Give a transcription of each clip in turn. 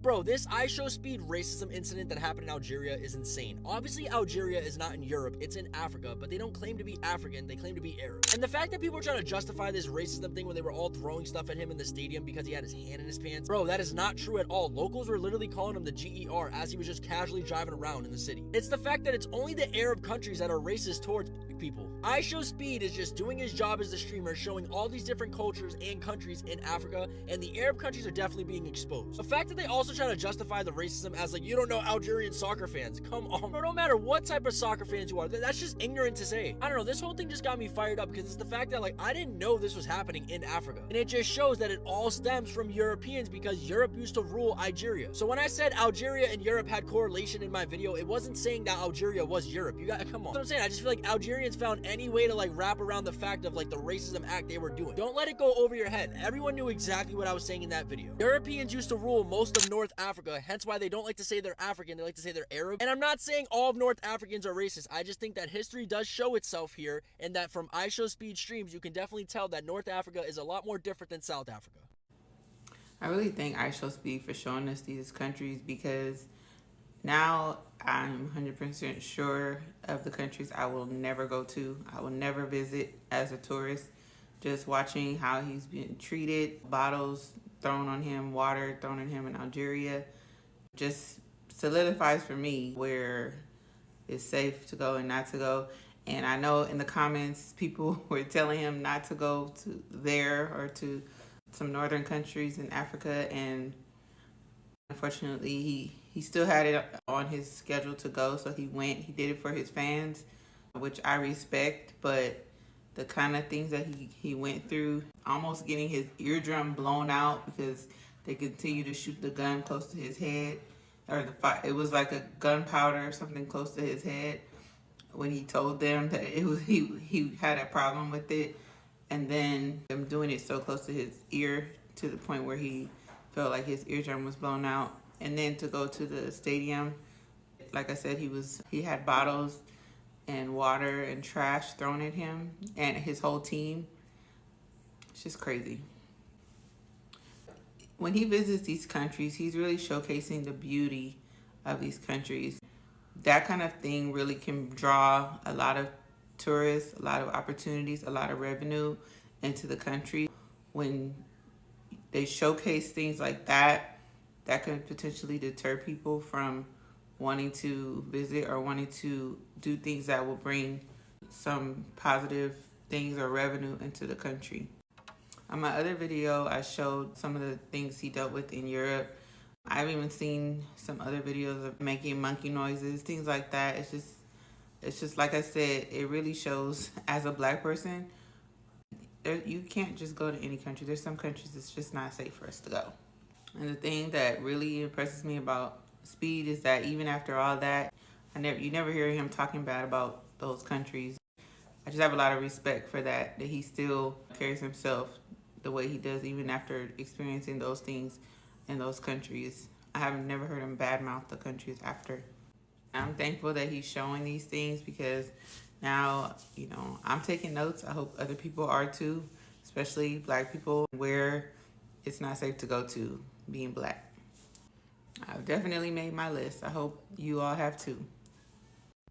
Bro, this Ishowspeed racism incident that happened in Algeria is insane. Obviously, Algeria is not in Europe, it's in Africa, but they don't claim to be African, they claim to be Arab. And the fact that people are trying to justify this racism thing where they were all throwing stuff at him in the stadium because he had his hand in his pants, bro, that is not true at all. Locals were literally calling him the GER as he was just casually driving around in the city. It's the fact that it's only the Arab countries that are racist towards people. Ishowspeed is just doing his job as a streamer, showing all these different cultures and countries in Africa, and the Arab countries are definitely being exposed. The fact that they also try to justify the racism as like, you don't know Algerian soccer fans. Come on, bro, no matter what type of soccer fans you are, that's just ignorant to say. I don't know, this whole thing just got me fired up because it's the fact that like, I didn't know this was happening in Africa. And it just shows that it all stems from Europeans because Europe used to rule Algeria. So when I said Algeria and Europe had correlation in my video, it wasn't saying that Algeria was Europe. You got, come on. That's what I'm saying. I just feel like Algerians found any way to like wrap around the fact of like the racism act they were doing. Don't let it go over your head. Everyone knew exactly what I was saying in that video. Europeans used to rule most of North Africa, hence why they don't like to say they're African, they like to say they're Arab. And I'm not saying all of North Africans are racist. I just think that history does show itself here, and that from Ishowspeed streams, you can definitely tell that North Africa is a lot more different than South Africa. I really thank Ishowspeed for showing us these countries, because now I'm 100% sure of the countries I will never go to. I will never visit as a tourist. Just watching how he's been treated, bottles thrown on him, water thrown on him in Algeria, just solidifies for me where it's safe to go and not to go. And I know in the comments, people were telling him not to go to there or to some northern countries in Africa, and unfortunately he still had it on his schedule to go, so he went. He did it for his fans, which I respect, but the kind of things that he went through, almost getting his eardrum blown out because they continue to shoot the gun close to his head, or it was like a gunpowder or something close to his head, when he told them that it was he had a problem with it, and then them doing it so close to his ear to the point where he felt like his eardrum was blown out. And then to go to the stadium, like I said, he had bottles and water and trash thrown at him and his whole team. It's just crazy. When he visits these countries, he's really showcasing the beauty of these countries. That kind of thing really can draw a lot of tourists, a lot of opportunities, a lot of revenue into the country. When they showcase things like that, that can potentially deter people from wanting to visit or wanting to do things that will bring some positive things or revenue into the country. On my other video, I showed some of the things he dealt with in Europe. I've even seen some other videos of making monkey noises, things like that. It's just like I said, it really shows, as a black person, you can't just go to any country. There's some countries it's just not safe for us to go. And the thing that really impresses me about Speed is that even after all that, you never hear him talking bad about those countries. I just have a lot of respect for that he still carries himself the way he does, even after experiencing those things in those countries. I have never heard him badmouth the countries after. I'm thankful that he's showing these things, because now, I'm taking notes. I hope other people are too, especially black people, where it's not safe to go to, being black. I've definitely made my list. I hope you all have too.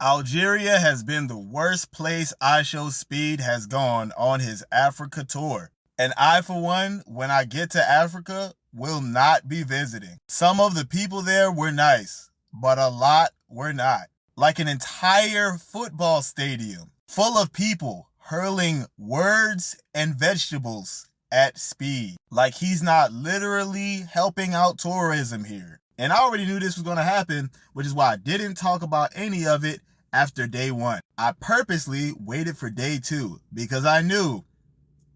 Algeria has been the worst place Ishowspeed has gone on his Africa tour. And I, for one, when I get to Africa, will not be visiting. Some of the people there were nice, but a lot were not. Like an entire football stadium full of people hurling words and vegetables at Speed. Like he's not literally helping out tourism here. And I already knew this was going to happen, which is why I didn't talk about any of it after day one. I purposely waited for day two because I knew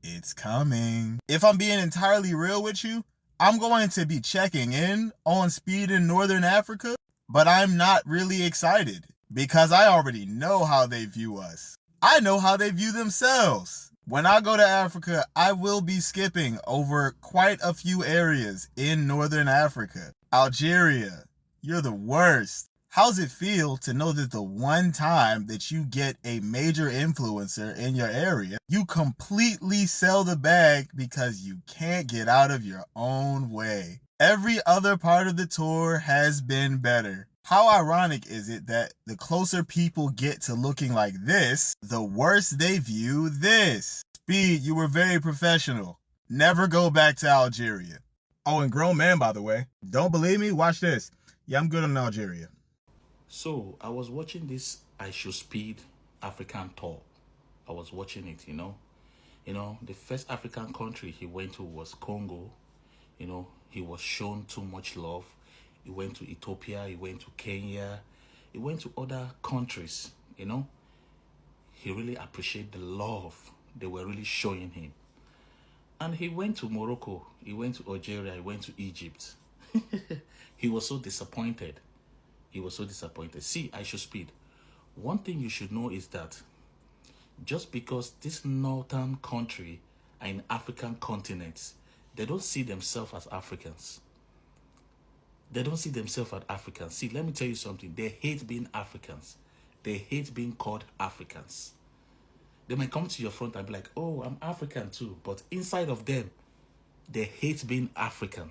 it's coming. If I'm being entirely real with you, I'm going to be checking in on Speed in Northern Africa, but I'm not really excited because I already know how they view us. I know how they view themselves. When I go to Africa, I will be skipping over quite a few areas in Northern Africa. Algeria, you're the worst. How's it feel to know that the one time that you get a major influencer in your area, you completely sell the bag because you can't get out of your own way? Every other part of the tour has been better. How ironic is it that the closer people get to looking like this, the worse they view this? Speed, you were very professional. Never go back to Algeria. Oh, and grown man, by the way. Don't believe me? Watch this. Yeah, I'm good on Algeria. So I was watching this Ishowspeed African tour. I was watching it, you know. The first African country he went to was Congo. He was shown too much love. He went to Ethiopia, he went to Kenya, he went to other countries, He really appreciated the love they were really showing him. And he went to Morocco, he went to Algeria, he went to Egypt. He was so disappointed. See, Ishowspeed, one thing you should know is that just because this northern country are in African continents, they don't see themselves as Africans. See, let me tell you something. They hate being Africans. They hate being called Africans. They might come to your front and be like, oh, I'm African too. But inside of them, they hate being African.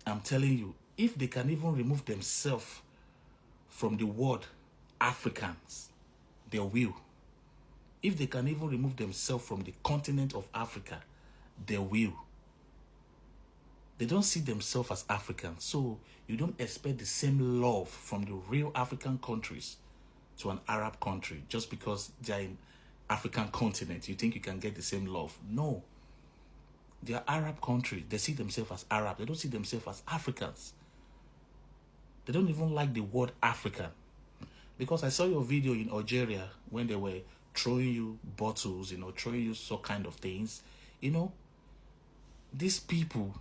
I'm telling you, if they can even remove themselves from the word Africans, they will. If they can even remove themselves from the continent of Africa, they will. They don't see themselves as Africans. So you don't expect the same love from the real African countries to an Arab country just because they're in African continent. You think you can get the same love? No. They are Arab countries. They see themselves as Arab. They don't see themselves as Africans. They don't even like the word African. Because I saw your video in Algeria when they were throwing you bottles, throwing you some kind of things. These people,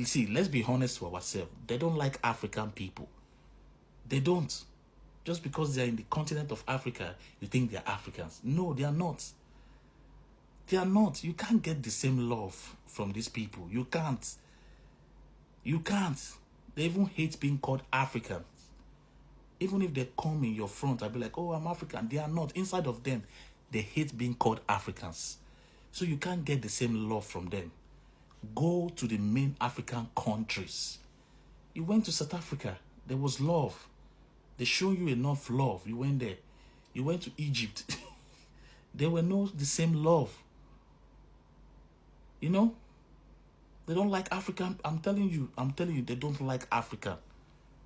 see, let's be honest to ourselves. They don't like African people. They don't. Just because they're in the continent of Africa, you think they're Africans. No, they are not. They are not. You can't get the same love from these people. You can't. They even hate being called Africans. Even if they come in your front, I'll be like, oh, I'm African. They are not. Inside of them, they hate being called Africans. So you can't get the same love from them. Go to the main African countries. You went to South Africa. There was love. They showed you enough love. You went there. You went to Egypt. There were the same love. They don't like African. I'm telling you, they don't like Africa.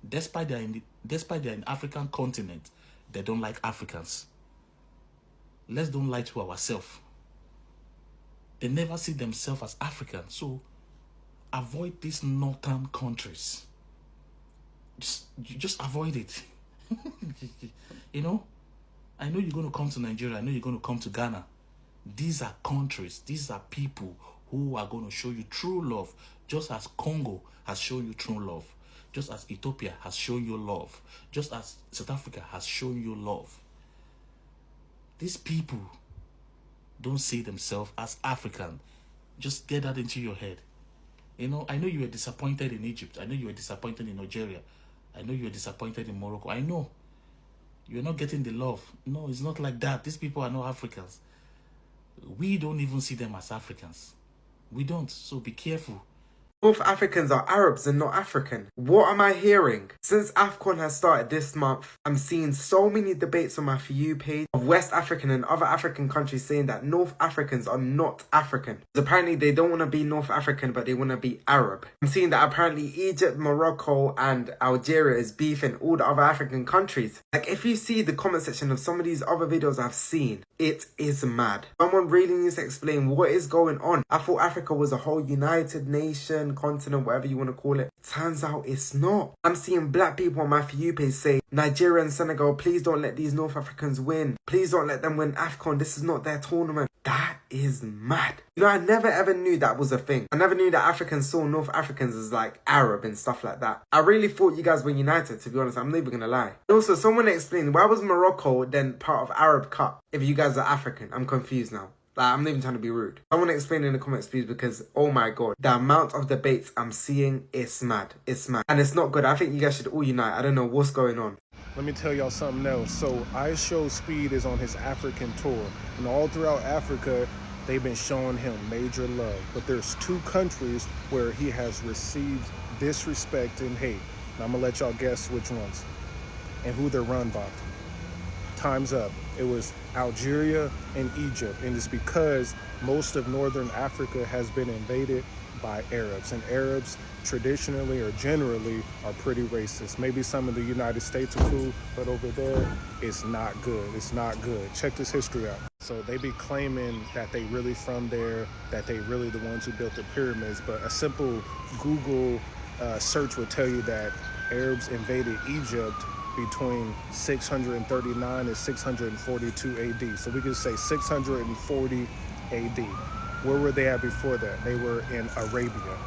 Despite they're in African continent, they don't like Africans. Let's don't lie to ourselves. They never see themselves as African. So avoid these northern countries. Just avoid it. I know you're going to come to Nigeria. I know you're going to come to Ghana. These are countries. These are people who are going to show you true love, just as Congo has shown you true love, just as Ethiopia has shown you love, just as South Africa has shown you love. These people don't see themselves as African. Just get that into your head. I know you were disappointed in Egypt. I know you were disappointed in Algeria. I know you were disappointed in Morocco. I know. You're not getting the love. No, it's not like that. These people are not Africans. We don't even see them as Africans. We don't. So be careful. North Africans are Arabs and not African. What am I hearing? Since AFCON has started this month, I'm seeing so many debates on my For You page of West African and other African countries saying that North Africans are not African. Apparently they don't want to be North African, but they want to be Arab. I'm seeing that apparently Egypt, Morocco and Algeria is beefing all the other African countries. Like, if you see the comment section of some of these other videos I've seen, it is mad. Someone really needs to explain what is going on. I thought Africa was a whole united nation, continent, whatever you want to call it. Turns out it's not. I'm seeing black people on my For You page say, Nigeria and Senegal, please don't let these North Africans win. Please don't let them win AFCON. This is not their tournament. That is mad. I never ever knew that was a thing. I never knew that Africans saw North Africans as like Arab and stuff like that. I really thought you guys were united, to be honest. I'm not even gonna lie. And also, someone explained, why was Morocco then part of Arab Cup if you guys are African? I'm confused now. Like, I'm not even trying to be rude. I want to explain in the comments, please, because, oh my God, the amount of debates I'm seeing is mad. It's mad. And it's not good. I think you guys should all unite. I don't know what's going on. Let me tell y'all something else. So Ishowspeed is on his African tour. And all throughout Africa, they've been showing him major love. But there's 2 countries where he has received disrespect and hate. And I'm gonna let y'all guess which ones and who they're run by. Time's up. It was Algeria and Egypt, and it's because most of northern Africa has been invaded by Arabs, and Arabs traditionally or generally are pretty racist. Maybe some of the United States are cool, but over there it's not good. It's not good. Check this history out. So they be claiming that they really from there, that they really the ones who built the pyramids, but a simple Google search would tell you that Arabs invaded Egypt between 639 and 642 AD. So we could say 640 AD. Where were they at before that? They were in Arabia.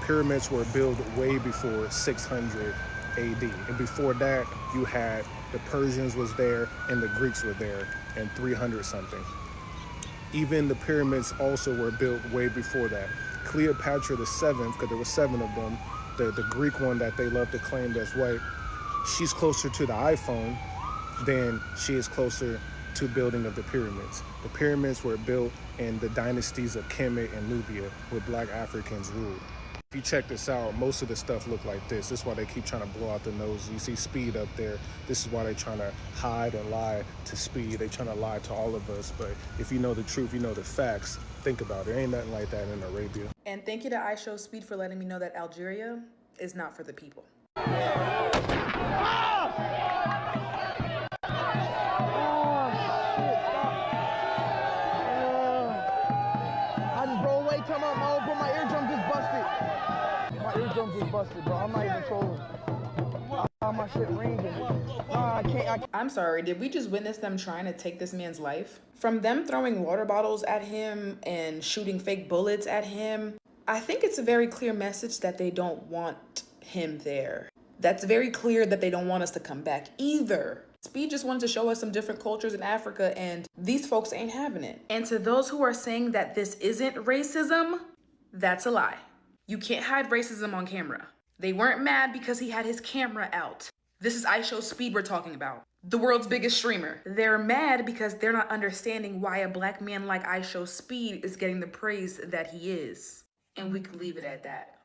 Pyramids were built way before 600 AD. And before that, you had the Persians was there and the Greeks were there in 300 something. Even the pyramids also were built way before that. Cleopatra the 7th, because there were 7 of them, the Greek one that they love to claim that's white, she's closer to the iPhone than she is closer to building of the pyramids. The pyramids were built in the dynasties of Kemet and Nubia, where Black Africans ruled. If you check this out, most of the stuff look like this. This is why they keep trying to blow out the nose. You see Speed up there. This is why they're trying to hide and lie to Speed. They're trying to lie to all of us. But if you know the truth, you know the facts, think about it. Ain't nothing like that in Arabia. And thank you to Ishowspeed for letting me know that Algeria is not for the people. Busted, bro. I'm not even trolling. My shit ringing. I can't. I'm sorry, did we just witness them trying to take this man's life? From them throwing water bottles at him and shooting fake bullets at him, I think it's a very clear message that they don't want him there. That's very clear that they don't want us to come back either. Speed just wanted to show us some different cultures in Africa, and these folks ain't having it. And to those who are saying that this isn't racism, that's a lie. You can't hide racism on camera. They weren't mad because he had his camera out. This is Ishowspeed we're talking about, the world's biggest streamer. They're mad because they're not understanding why a Black man like Ishowspeed is getting the praise that he is. And we can leave it at that.